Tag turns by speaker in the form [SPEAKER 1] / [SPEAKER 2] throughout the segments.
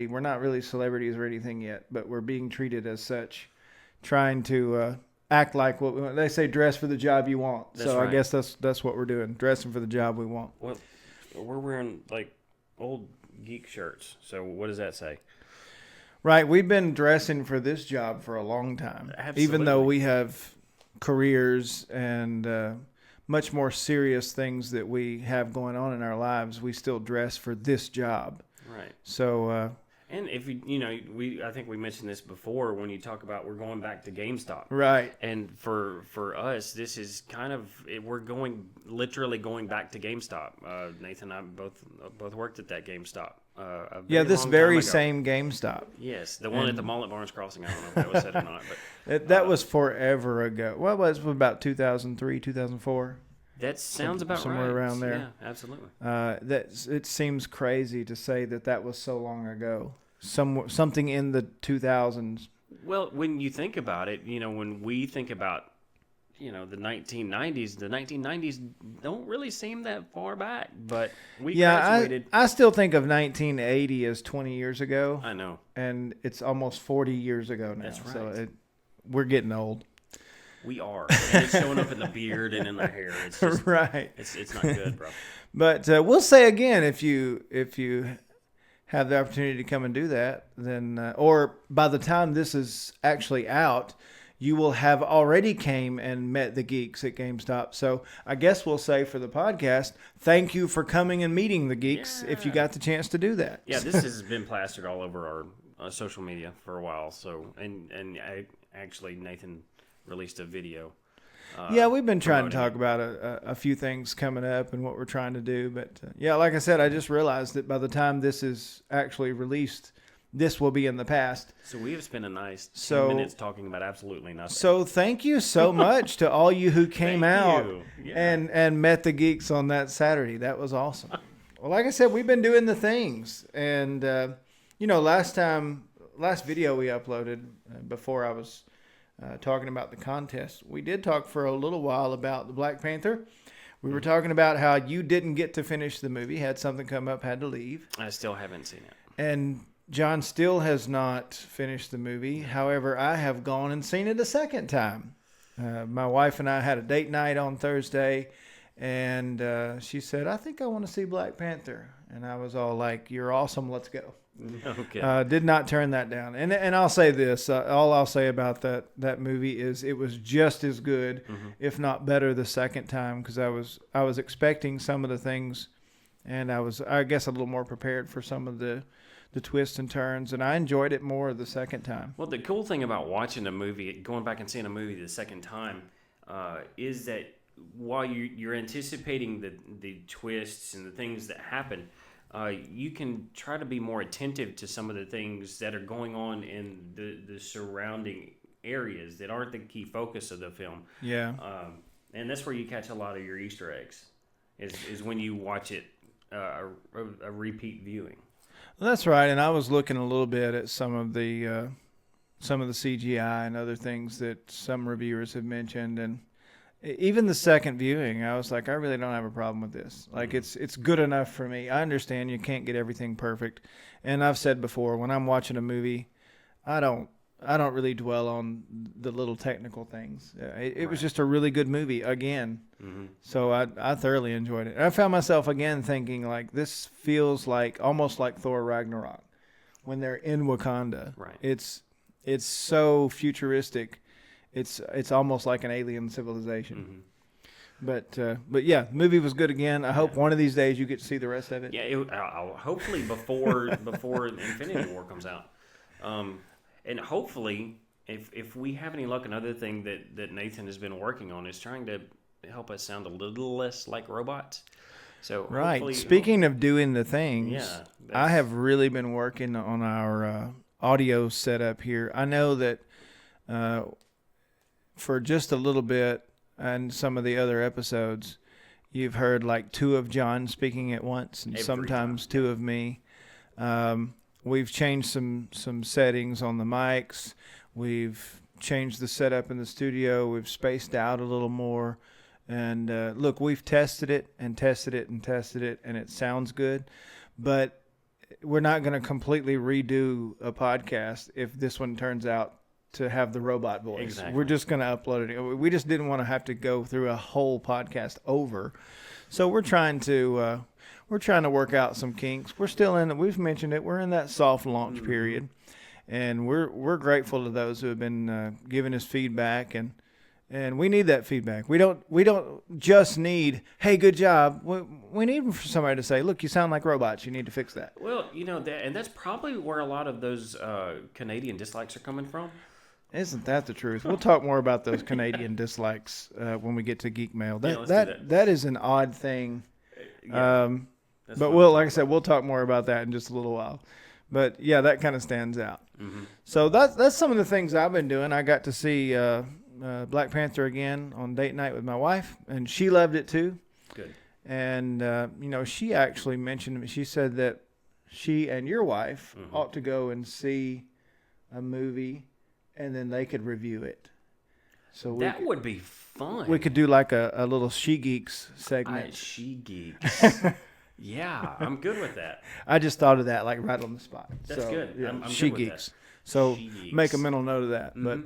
[SPEAKER 1] We're not really celebrities or anything yet, but we're being treated as such, trying to act like what we want. They say dress for the job you want.
[SPEAKER 2] That's
[SPEAKER 1] so
[SPEAKER 2] right.
[SPEAKER 1] I guess that's what we're doing, dressing for the job we want.
[SPEAKER 2] Well, we're wearing like old geek shirts. So what does that say?
[SPEAKER 1] Right. We've been dressing for this job for a long time.
[SPEAKER 2] Absolutely.
[SPEAKER 1] Even though we have careers and much more serious things that we have going on in our lives, we still dress for this job.
[SPEAKER 2] Right.
[SPEAKER 1] So,
[SPEAKER 2] and if I think we mentioned this before when you talk about we're going back to GameStop.
[SPEAKER 1] right.
[SPEAKER 2] And for us, this is kind of we're literally going back to GameStop. Nathan and I both worked at that GameStop.
[SPEAKER 1] This very same GameStop.
[SPEAKER 2] Yes, the one at the mall at Barnes Crossing. I don't know if that was said or not, but
[SPEAKER 1] That was forever ago. Well, it was about 2003, 2004.
[SPEAKER 2] that sounds about
[SPEAKER 1] somewhere
[SPEAKER 2] right.
[SPEAKER 1] around there.
[SPEAKER 2] Yeah, absolutely.
[SPEAKER 1] It seems crazy to say that was so long ago. Something in the 2000s.
[SPEAKER 2] Well, when you think about it, when we think about the 1990s don't really seem that far back, but we graduated.
[SPEAKER 1] I still think of 1980 as 20 years ago.
[SPEAKER 2] I know.
[SPEAKER 1] And it's almost 40 years ago now.
[SPEAKER 2] That's right.
[SPEAKER 1] So we're getting old.
[SPEAKER 2] We are. And it's showing up in the beard and in the hair. It's just,
[SPEAKER 1] right.
[SPEAKER 2] It's not good, bro.
[SPEAKER 1] But we'll say again, if you have the opportunity to come and do that, then or by the time this is actually out, you will have already came and met the geeks at GameStop. So I guess we'll say for the podcast, thank you for coming and meeting the geeks if you got the chance to do that.
[SPEAKER 2] Yeah, this has been plastered all over our social media for a while. So and actually Nathan released a video.
[SPEAKER 1] We've been trying to talk about a few things coming up and what we're trying to do. But like I said, I just realized that by the time this is actually released, this will be in the past.
[SPEAKER 2] So we have spent a nice 10 minutes talking about absolutely nothing.
[SPEAKER 1] So thank you so much to all you who came out
[SPEAKER 2] Yeah.
[SPEAKER 1] and met the geeks on that Saturday. That was awesome. Well, like I said, we've been doing the things. And, last video we uploaded before I was talking about the contest, we did talk for a little while about the Black Panther. We were talking about how you didn't get to finish the movie, had something come up, had to leave.
[SPEAKER 2] I still haven't seen it.
[SPEAKER 1] And John still has not finished the movie. However, I have gone and seen it a second time. My wife and I had a date night on Thursday, and she said, I think I want to see Black Panther. And I was all like, you're awesome, let's go.
[SPEAKER 2] Okay.
[SPEAKER 1] Did not turn that down. And I'll say this, all I'll say about that movie is it was just as good, if not better, the second time, because I was expecting some of the things, and I was, I guess, a little more prepared for some of the twists and turns, and I enjoyed it more the second time.
[SPEAKER 2] Well, the cool thing about watching a movie, going back and seeing a movie the second time, is that while you're anticipating the twists and the things that happen, you can try to be more attentive to some of the things that are going on in the surrounding areas that aren't the key focus of the film.
[SPEAKER 1] Yeah.
[SPEAKER 2] And that's where you catch a lot of your Easter eggs, is when you watch it a repeat viewing.
[SPEAKER 1] Well, that's right, and I was looking a little bit at some of the CGI and other things that some reviewers have mentioned, and even the second viewing, I was like, I really don't have a problem with this. Like, it's good enough for me. I understand you can't get everything perfect, and I've said before, when I'm watching a movie, I don't really dwell on the little technical things. It was just a really good movie again. Mm-hmm. So I thoroughly enjoyed it. And I found myself again thinking, like, this feels like almost like Thor Ragnarok when they're in Wakanda.
[SPEAKER 2] Right.
[SPEAKER 1] It's so futuristic. It's almost like an alien civilization. Mm-hmm. But yeah, the movie was good again. I hope one of these days you get to see the rest of it.
[SPEAKER 2] Yeah, I'll hopefully before Infinity War comes out. And hopefully, if we have any luck, another thing that Nathan has been working on is trying to help us sound a little less like robots. So
[SPEAKER 1] right. Speaking of doing the things, I have really been working on our audio setup here. I know that for just a little bit and some of the other episodes, you've heard like two of John speaking at once and sometimes two of me. We've changed some settings on the mics. We've changed the setup in the studio. We've spaced out a little more. And look, we've tested it, and it sounds good. But we're not going to completely redo a podcast if this one turns out to have the robot voice.
[SPEAKER 2] Exactly.
[SPEAKER 1] We're just going to upload it. We just didn't want to have to go through a whole podcast over. So we're trying to work out some kinks. We're still in. We've mentioned it. We're in that soft launch period, and we're grateful to those who have been giving us feedback, and we need that feedback. We don't just need, hey, good job. We need for somebody to say, look, you sound like robots. You need to fix that.
[SPEAKER 2] Well, that's probably where a lot of those Canadian dislikes are coming from.
[SPEAKER 1] Isn't that the truth? We'll talk more about those Canadian dislikes when we get to Geek Mail.
[SPEAKER 2] Let's do that.
[SPEAKER 1] That is an odd thing.
[SPEAKER 2] Yeah,
[SPEAKER 1] but like I said, we'll talk more about that in just a little while. But yeah, that kind of stands out.
[SPEAKER 2] Mm-hmm.
[SPEAKER 1] So that's some of the things I've been doing. I got to see Black Panther again on date night with my wife, and she loved it too.
[SPEAKER 2] Good.
[SPEAKER 1] And she actually mentioned to me. She said that she and your wife ought to go and see a movie, and then they could review it. So
[SPEAKER 2] that would be fun.
[SPEAKER 1] We could do like a little She Geeks segment.
[SPEAKER 2] She Geeks. Yeah, I'm good with that.
[SPEAKER 1] I just thought of that like right on the spot.
[SPEAKER 2] That's good.
[SPEAKER 1] Yeah,
[SPEAKER 2] I'm
[SPEAKER 1] She
[SPEAKER 2] good with
[SPEAKER 1] Geeks.
[SPEAKER 2] that.
[SPEAKER 1] So
[SPEAKER 2] She Geeks.
[SPEAKER 1] make a mental note of that.
[SPEAKER 2] Mm-hmm.
[SPEAKER 1] But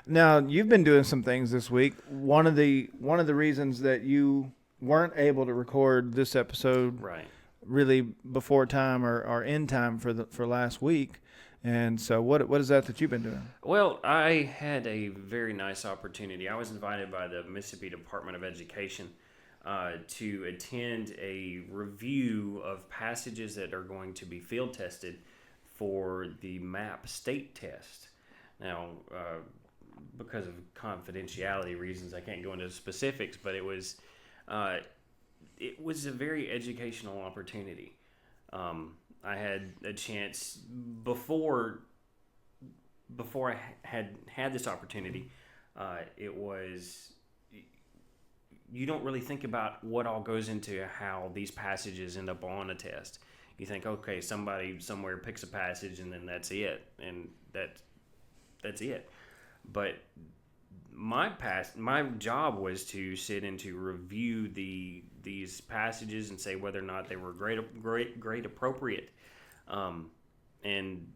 [SPEAKER 1] now you've been doing some things this week. One of the reasons that you weren't able to record this episode
[SPEAKER 2] Right.
[SPEAKER 1] really before time or in time for last week. And so what is that you've been doing?
[SPEAKER 2] Well, I had a very nice opportunity. I was invited by the Mississippi Department of Education to attend a review of passages that are going to be field tested for the MAP state test. Now, because of confidentiality reasons, I can't go into specifics, but it was a very educational opportunity. I had a chance before I had this opportunity. It was, you don't really think about what all goes into how these passages end up on a test. You think, okay, somebody somewhere picks a passage and then that's it, and that's it. But my job was to sit and to review these passages and say whether or not they were grade appropriate. And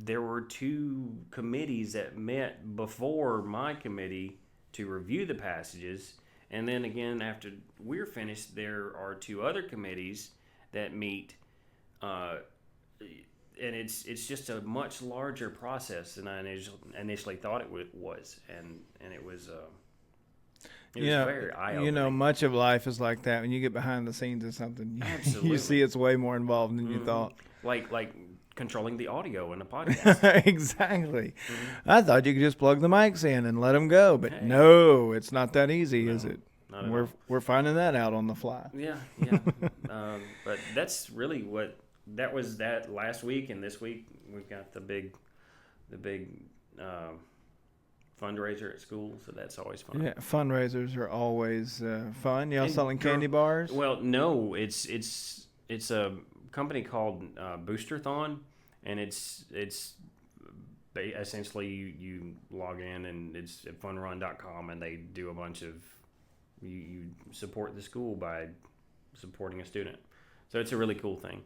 [SPEAKER 2] there were two committees that met before my committee to review the passages, and then again after we're finished, there are two other committees that meet, and it's just a much larger process than I initially thought it was, and it was very eye-opening.
[SPEAKER 1] Much of life is like that. When you get behind the scenes of something,
[SPEAKER 2] Absolutely.
[SPEAKER 1] you see it's way more involved than you thought.
[SPEAKER 2] Like controlling the audio in a podcast.
[SPEAKER 1] Exactly. I thought you could just plug the mics in and let them go, but no, it's not that easy, is it?
[SPEAKER 2] Not at all.
[SPEAKER 1] We're finding that out on the fly.
[SPEAKER 2] Yeah. But that's really what that was. That last week and this week we've got the big fundraiser at school, so that's always fun.
[SPEAKER 1] Yeah, fundraisers are always fun. Y'all selling candy bars?
[SPEAKER 2] Well, no, it's a company called Boosterthon, and it's essentially you log in and it's at funrun.com, and they do a bunch of you support the school by supporting a student, so it's a really cool thing.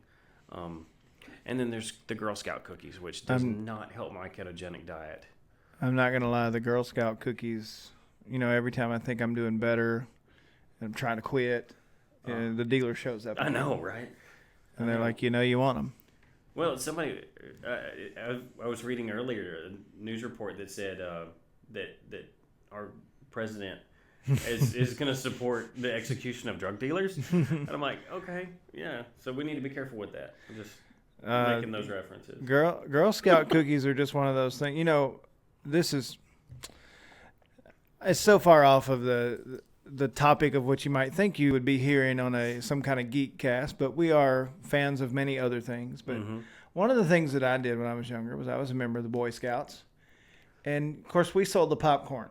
[SPEAKER 2] And then there's the Girl Scout cookies, which does not help my ketogenic diet.
[SPEAKER 1] I'm not going to lie. The Girl Scout cookies, every time I think I'm doing better and I'm trying to quit, the dealer shows up.
[SPEAKER 2] I know, right?
[SPEAKER 1] And they're like, you want them.
[SPEAKER 2] Well, somebody, I was reading earlier a news report that said that our president is going to support the execution of drug dealers. And I'm like, okay, yeah. So we need to be careful with that. I'm just making those references.
[SPEAKER 1] Girl Scout cookies are just one of those things. It's so far off of the topic of what you might think you would be hearing on some kind of geek cast, but we are fans of many other things. But one of the things that I did when I was younger was I was a member of the Boy Scouts, and of course we sold the popcorn.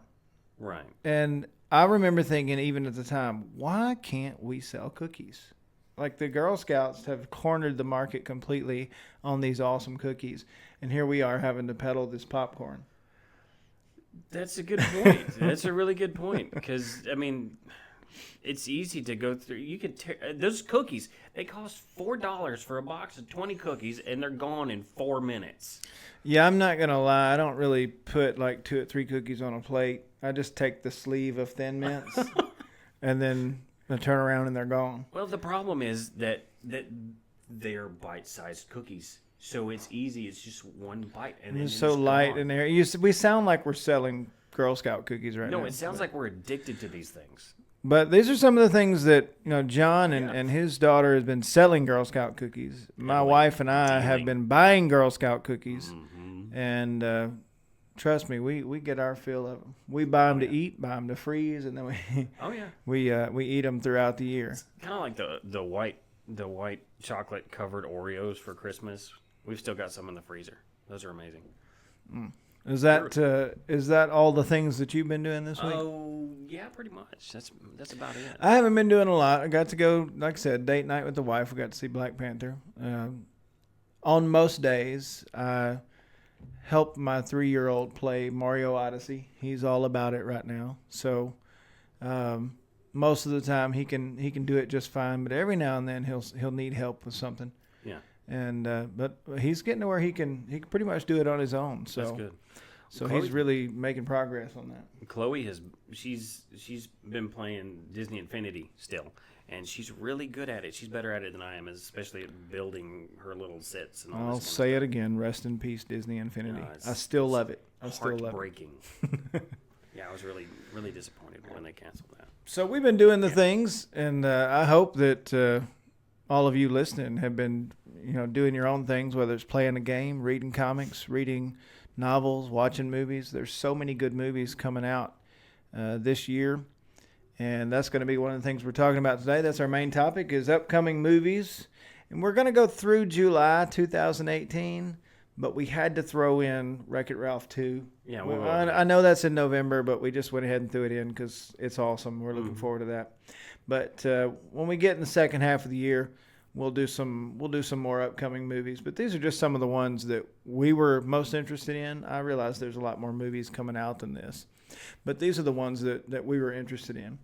[SPEAKER 2] Right.
[SPEAKER 1] And I remember thinking, even at the time, why can't we sell cookies? Like, the Girl Scouts have cornered the market completely on these awesome cookies, and here we are having to peddle this popcorn.
[SPEAKER 2] That's a good point. That's a really good point, because It's easy to go through. You can those cookies. They cost $4 for a box of 20 cookies, and they're gone in 4 minutes.
[SPEAKER 1] Yeah, I'm not gonna lie. I don't really put like 2 or 3 cookies on a plate. I just take the sleeve of Thin Mints, and then I turn around and they're gone.
[SPEAKER 2] Well, the problem is that they're bite-sized cookies, so it's easy. It's just one bite, and then
[SPEAKER 1] It's so light in there. We sound like we're selling Girl Scout cookies right now.
[SPEAKER 2] No, it sounds like we're addicted to these things.
[SPEAKER 1] But these are some of the things that, John and his daughter has been selling Girl Scout cookies. My wife and I have been buying Girl Scout cookies.
[SPEAKER 2] Mm-hmm.
[SPEAKER 1] And trust me, we get our fill of them. We buy them to eat, buy them to freeze, and then we eat them throughout the year.
[SPEAKER 2] It's kind of like the white chocolate covered Oreos for Christmas. We've still got some in the freezer. Those are amazing.
[SPEAKER 1] Is that all the things that you've been doing this week?
[SPEAKER 2] Oh, yeah, pretty much. That's about it.
[SPEAKER 1] I haven't been doing a lot. I got to go, like I said, date night with the wife. We got to see Black Panther. On most days, I help my 3-year-old play Mario Odyssey. He's all about it right now. So most of the time he can do it just fine. But every now and then he'll need help with something.
[SPEAKER 2] Yeah.
[SPEAKER 1] And but he's getting to where he can pretty much do it on his own. So
[SPEAKER 2] that's good.
[SPEAKER 1] So he's really making progress on that.
[SPEAKER 2] Chloe she's been playing Disney Infinity still, and she's really good at it. She's better at it than I am, especially at building her little sets. And all
[SPEAKER 1] I'll say it again. Rest in peace, Disney Infinity. I still love it. I still love it.
[SPEAKER 2] Heartbreaking. Yeah, I was really, really disappointed when they canceled that.
[SPEAKER 1] So we've been doing the things, and I hope that all of you listening have been, doing your own things, whether it's playing a game, reading comics, reading novels, watching movies. There's so many good movies coming out this year, and that's going to be one of the things we're talking about today. That's our main topic, is upcoming movies, and we're going to go through July 2018, but we had to throw in Wreck-It Ralph 2.
[SPEAKER 2] Yeah,
[SPEAKER 1] I know that's in November, but we just went ahead and threw it in because it's awesome. We're looking forward to that. But when we get in the second half of the year, we'll do some more upcoming movies. But these are just some of the ones that we were most interested in. I realize there's a lot more movies coming out than this, but these are the ones that we were interested in.